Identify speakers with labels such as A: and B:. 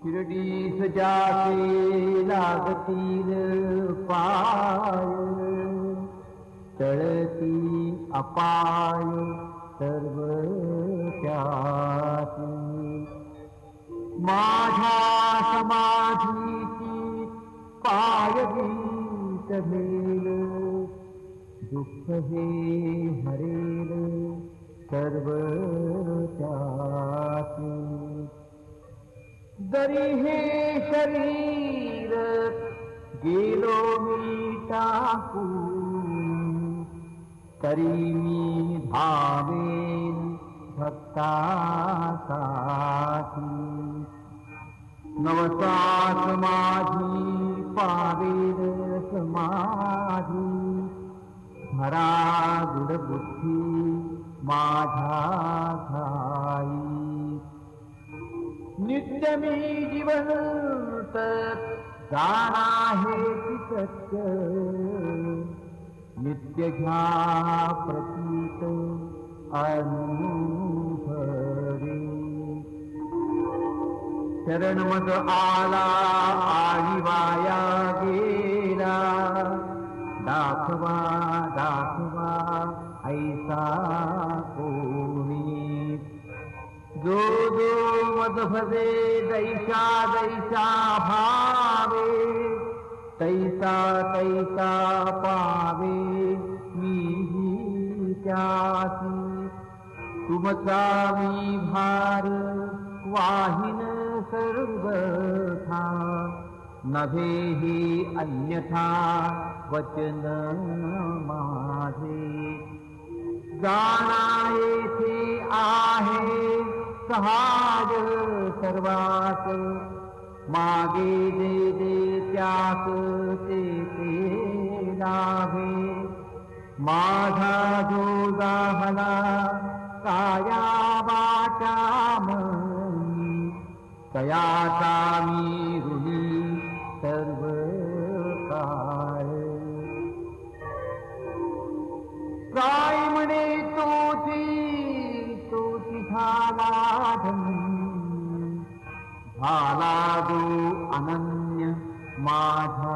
A: शिर्डीस जाते लागतील पाय, टळती अपाय सर्व त्यासी. माझ्या समाधीची पायगीत भेल, दुःख हे हरेल सर्व त्यासी. जरी हे शरीर गेलो मी टाकून, तरी मी धावेन भक्तासाठी. नवसात माझी पावेल समाधी, धरा गुडबुद्धी माझ्या ठाई. नित्य मी जिवंत जाणा हेची सत्य, नित्य घ्या प्रतीत अनुभवे. शरणमद आला आणि वाया गेला, दाखवा दाखवा ऐसा कोणी. जो जो मद भजे दैसा दैसा भावे, तैसा तैसा पावे मीही त्यासी. तुमचा मी भार वाहिन सर्वथा, नभे ही अन्यथा वचन माझे. जाणा येथे आहे सहाय सर्वात, मागे जे जे त्यास ते ते लाभे. माझा जो जाहला काया वाचा मनी, तयाचा मी ऋणी सर्व काळ. काय म्हणे तोची झाला धनी, झाला जो अनन्य माझा